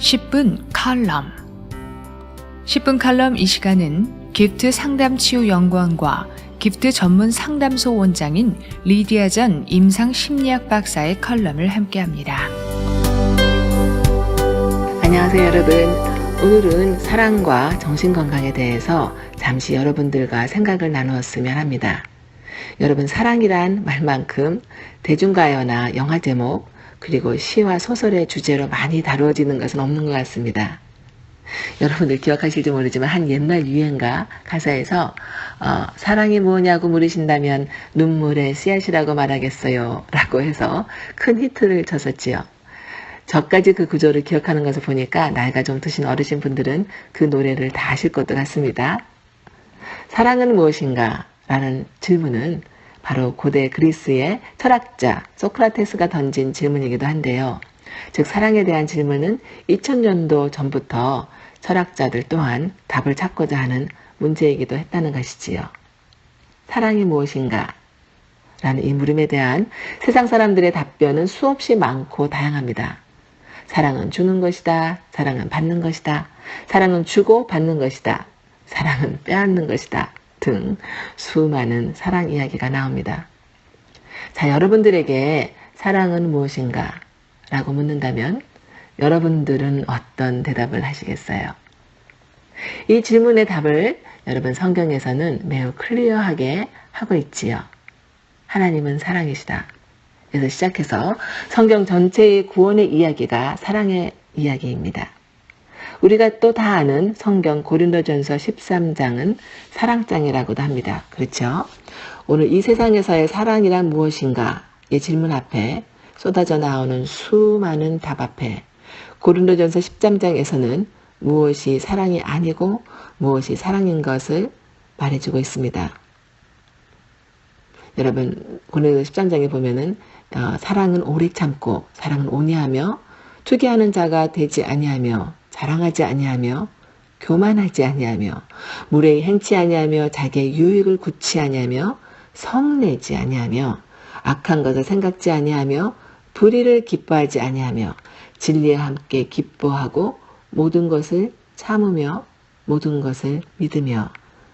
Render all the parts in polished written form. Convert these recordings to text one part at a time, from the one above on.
10분 칼럼 10분 칼럼 이 시간은 기프트 상담 치유 연구원과 기프트 전문 상담소 원장인 리디아 전 임상 심리학 박사의 컬럼을 함께합니다. 안녕하세요 여러분. 오늘은 사랑과 정신건강에 대해서 잠시 여러분들과 생각을 나누었으면 합니다. 여러분, 사랑이란 말만큼 대중가요나 영화 제목 그리고 시와 소설의 주제로 많이 다루어지는 것은 없는 것 같습니다. 여러분들 기억하실지 모르지만 한 옛날 유행가 가사에서 사랑이 뭐냐고 물으신다면 눈물의 씨앗이라고 말하겠어요 라고 해서 큰 히트를 쳤었지요. 저까지 그 구조를 기억하는 것을 보니까 나이가 좀 드신 어르신 분들은 그 노래를 다 아실 것도 같습니다. 사랑은 무엇인가? 라는 질문은 바로 고대 그리스의 철학자 소크라테스가 던진 질문이기도 한데요. 즉 사랑에 대한 질문은 2000년도 전부터 철학자들 또한 답을 찾고자 하는 문제이기도 했다는 것이지요. 사랑이 무엇인가? 라는 이 물음에 대한 세상 사람들의 답변은 수없이 많고 다양합니다. 사랑은 주는 것이다. 사랑은 받는 것이다. 사랑은 주고 받는 것이다. 사랑은 빼앗는 것이다. 등 수많은 사랑 이야기가 나옵니다. 자, 여러분들에게 사랑은 무엇인가? 라고 묻는다면 여러분들은 어떤 대답을 하시겠어요? 이 질문의 답을 여러분 성경에서는 매우 클리어하게 하고 있지요. 하나님은 사랑이시다. 그래서 시작해서 성경 전체의 구원의 이야기가 사랑의 이야기입니다. 우리가 또 다 아는 성경 고린도전서 13장은 사랑장이라고도 합니다. 그렇죠? 오늘 이 세상에서의 사랑이란 무엇인가? 이 질문 앞에 쏟아져 나오는 수많은 답 앞에 고린도전서 13장에서는 무엇이 사랑이 아니고 무엇이 사랑인 것을 말해주고 있습니다. 여러분, 고린도전서 13장에 보면은 사랑은 오래 참고 사랑은 온유하며 투기하는 자가 되지 아니하며 자랑하지 아니하며 교만하지 아니하며 무례히 행치 아니하며 자기의 유익을 굳지 아니하며 성내지 아니하며 악한 것을 생각지 아니하며 불의를 기뻐하지 아니하며 진리와 함께 기뻐하고 모든 것을 참으며 모든 것을 믿으며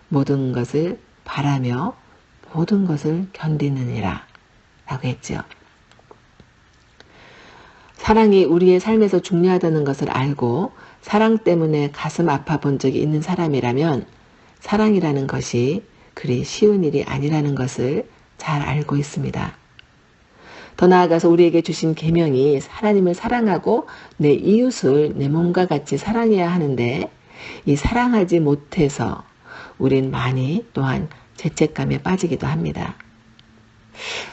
모든 것을 바라며 모든 것을 견디느니라 라고 했죠. 사랑이 우리의 삶에서 중요하다는 것을 알고 사랑 때문에 가슴 아파 본 적이 있는 사람이라면 사랑이라는 것이 그리 쉬운 일이 아니라는 것을 잘 알고 있습니다. 더 나아가서 우리에게 주신 계명이 하나님을 사랑하고 내 이웃을 내 몸과 같이 사랑해야 하는데 이 사랑하지 못해서 우린 많이 또한 죄책감에 빠지기도 합니다.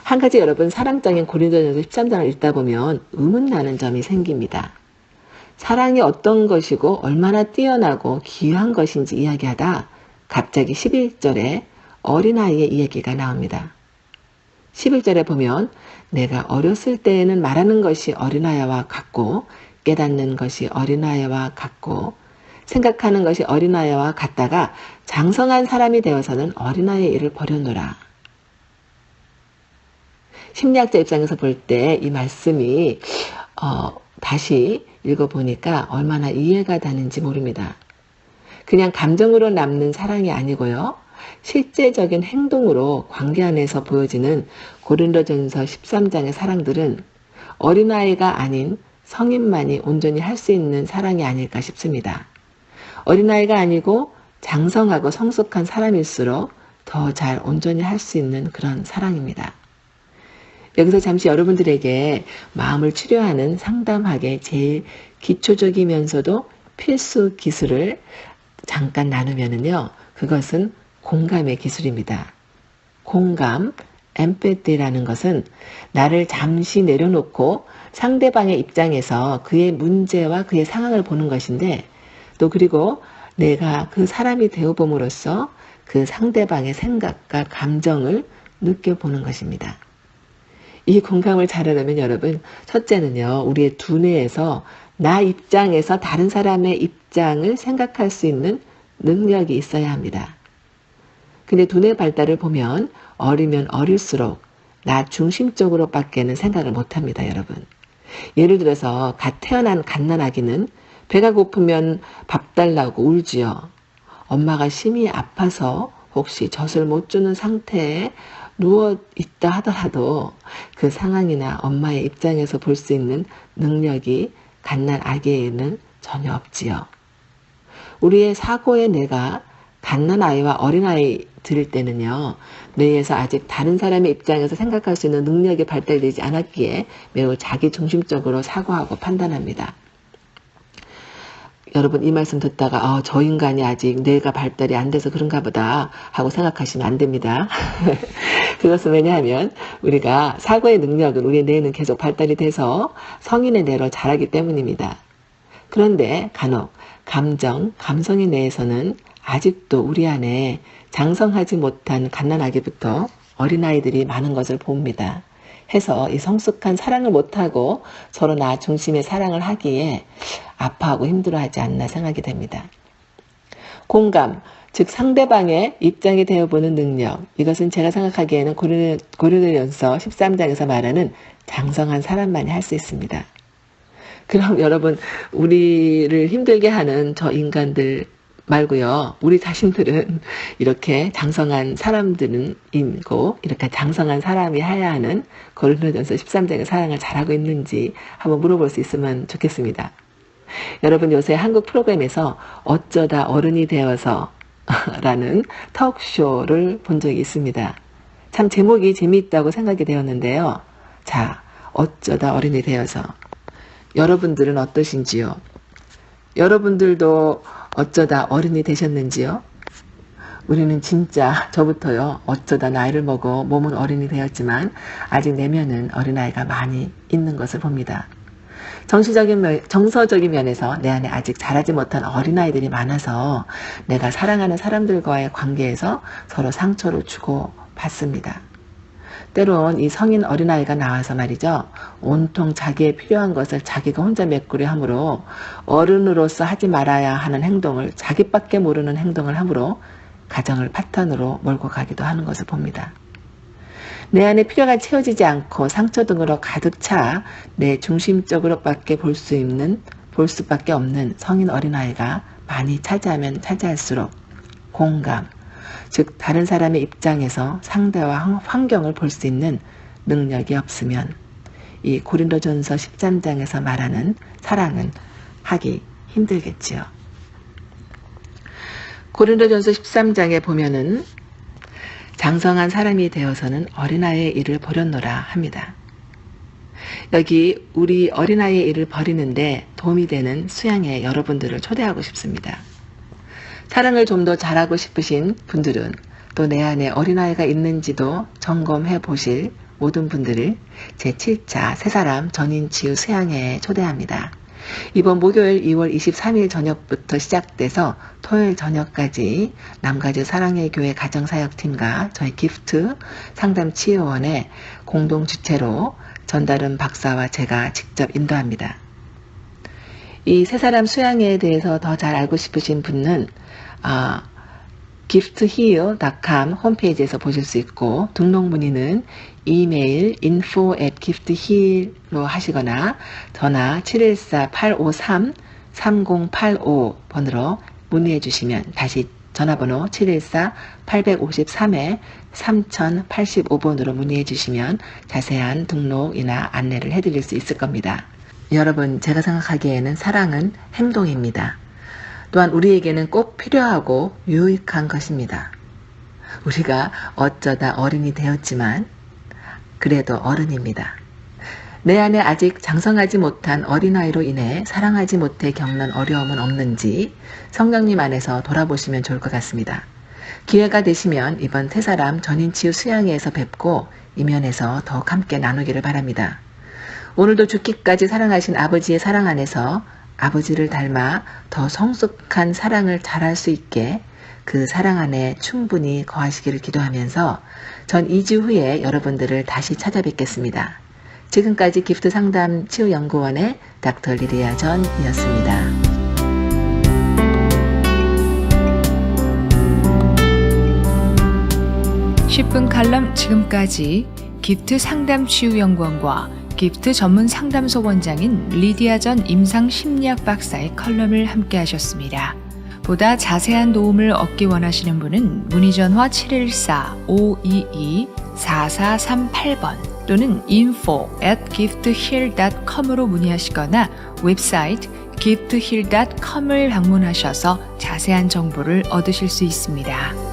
한 가지 여러분 사랑장인 고린도전서 13장을 읽다 보면 의문나는 점이 생깁니다. 사랑이 어떤 것이고 얼마나 뛰어나고 귀한 것인지 이야기하다 갑자기 11절에 어린아이의 이야기가 나옵니다. 11절에 보면 내가 어렸을 때에는 말하는 것이 어린아이와 같고 깨닫는 것이 어린아이와 같고 생각하는 것이 어린아이와 같다가 장성한 사람이 되어서는 어린아이의 일을 버려놓으라. 심리학자 입장에서 볼 때 이 말씀이 다시 읽어보니까 얼마나 이해가 되는지 모릅니다. 그냥 감정으로 남는 사랑이 아니고요. 실제적인 행동으로 관계 안에서 보여지는 고린도전서 13장의 사랑들은 어린아이가 아닌 성인만이 온전히 할 수 있는 사랑이 아닐까 싶습니다. 어린아이가 아니고 장성하고 성숙한 사람일수록 더 잘 온전히 할 수 있는 그런 사랑입니다. 여기서 잠시 여러분들에게 마음을 치료하는 상담학의 제일 기초적이면서도 필수 기술을 잠깐 나누면은요. 그것은 공감의 기술입니다. 공감, empathy라는 것은 나를 잠시 내려놓고 상대방의 입장에서 그의 문제와 그의 상황을 보는 것인데 또 그리고 내가 그 사람이 되어봄으로써 그 상대방의 생각과 감정을 느껴보는 것입니다. 이 공감을 잘하려면 여러분 첫째는요. 우리의 두뇌에서 나 입장에서 다른 사람의 입장을 생각할 수 있는 능력이 있어야 합니다. 근데 두뇌 발달을 보면 어리면 어릴수록 나 중심적으로 밖에는 생각을 못합니다. 여러분. 예를 들어서 갓 태어난 갓난아기는 배가 고프면 밥 달라고 울지요. 엄마가 심히 아파서 혹시 젖을 못 주는 상태에 누워 있다 하더라도 그 상황이나 엄마의 입장에서 볼 수 있는 능력이 갓난 아기에는 전혀 없지요. 우리의 사고의 뇌가 갓난 아이와 어린아이 들을 때는요, 뇌에서 아직 다른 사람의 입장에서 생각할 수 있는 능력이 발달되지 않았기에 매우 자기중심적으로 사고하고 판단합니다. 여러분 이 말씀 듣다가 저 인간이 아직 뇌가 발달이 안 돼서 그런가 보다 하고 생각하시면 안 됩니다. 그것은 왜냐하면 우리가 사고의 능력은 우리 뇌는 계속 발달이 돼서 성인의 뇌로 자라기 때문입니다. 그런데 간혹 감성의 뇌에서는 아직도 우리 안에 장성하지 못한 갓난아기부터 어린아이들이 많은 것을 봅니다. 해서 이 성숙한 사랑을 못하고 서로 나 중심의 사랑을 하기에 아파하고 힘들어하지 않나 생각이 됩니다. 공감, 즉 상대방의 입장이 되어보는 능력, 이것은 제가 생각하기에는 고린도전서 13장에서 말하는 장성한 사람만이 할 수 있습니다. 그럼 여러분, 우리를 힘들게 하는 저 인간들 말고요, 우리 자신들은 이렇게 장성한 사람들은 있고 이렇게 장성한 사람이 해야 하는 고린도전서 13장의 사랑을 잘하고 있는지 한번 물어볼 수 있으면 좋겠습니다. 여러분, 요새 한국 프로그램에서 어쩌다 어른이 되어서 라는 톡쇼를 본 적이 있습니다. 참 제목이 재미있다고 생각이 되었는데요. 자, 어쩌다 어른이 되어서 여러분들은 어떠신지요? 여러분들도 어쩌다 어른이 되셨는지요? 우리는 진짜 저부터요, 어쩌다 나이를 먹어 몸은 어른이 되었지만 아직 내면은 어린아이가 많이 있는 것을 봅니다. 정서적인 면에서 내 안에 아직 자라지 못한 어린아이들이 많아서 내가 사랑하는 사람들과의 관계에서 서로 상처를 주고 받습니다. 때론 이 성인 어린아이가 나와서 말이죠, 온통 자기의 필요한 것을 자기가 혼자 메꾸려 하므로 어른으로서 하지 말아야 하는 행동을 자기밖에 모르는 행동을 하므로 가정을 파탄으로 몰고 가기도 하는 것을 봅니다. 내 안에 필요가 채워지지 않고 상처 등으로 가득 차 내 중심적으로밖에 볼 수밖에 없는 성인 어린아이가 많이 차지하면 차지할수록 공감, 즉 다른 사람의 입장에서 상대와 환경을 볼 수 있는 능력이 없으면 이 고린도전서 13장에서 말하는 사랑은 하기 힘들겠지요. 고린도전서 13장에 보면은 장성한 사람이 되어서는 어린아이의 일을 버렸노라 합니다. 여기 우리 어린아이의 일을 버리는데 도움이 되는 수양에 여러분들을 초대하고 싶습니다. 사랑을 좀 더 잘하고 싶으신 분들은 또 내 안에 어린아이가 있는지도 점검해 보실 모든 분들을 제7차 새사람 전인치유 수양회에 초대합니다. 이번 목요일 2월 23일 저녁부터 시작돼서 토요일 저녁까지 남가주 사랑의 교회 가정사역팀과 저희 기프트 상담치유원의 공동 주최로 전다른 박사와 제가 직접 인도합니다. 이 새사람 수양회에 대해서 더 잘 알고 싶으신 분은 giftheal.com 홈페이지에서 보실 수 있고, 등록 문의는 이메일 info@giftheal로 하시거나 전화 714-853-3085 번으로 문의해 주시면, 다시 전화번호 714-853-3085번으로 문의해 주시면 자세한 등록이나 안내를 해드릴 수 있을 겁니다. 여러분, 제가 생각하기에는 사랑은 행동입니다. 또한 우리에게는 꼭 필요하고 유익한 것입니다. 우리가 어쩌다 어른이 되었지만 그래도 어른입니다. 내 안에 아직 장성하지 못한 어린아이로 인해 사랑하지 못해 겪는 어려움은 없는지 성령님 안에서 돌아보시면 좋을 것 같습니다. 기회가 되시면 이번 새사람 전인치유 수양회에서 뵙고 이면에서 더욱 함께 나누기를 바랍니다. 오늘도 죽기까지 사랑하신 아버지의 사랑 안에서 아버지를 닮아 더 성숙한 사랑을 잘할 수 있게 그 사랑 안에 충분히 거하시기를 기도하면서 전 2주 후에 여러분들을 다시 찾아뵙겠습니다. 지금까지 기프트 상담 치유연구원의 닥터 리리아 전이었습니다. 10분 칼럼 지금까지 기프트 상담 치유연구원과 기프트 전문 상담소 원장인 리디아 전 임상 심리학 박사의 컬럼을 함께 하셨습니다. 보다 자세한 도움을 얻기 원하시는 분은 문의 전화 714-522-4438번 또는 info@giftheal.com으로 문의하시거나 웹사이트 giftheal.com을 방문하셔서 자세한 정보를 얻으실 수 있습니다.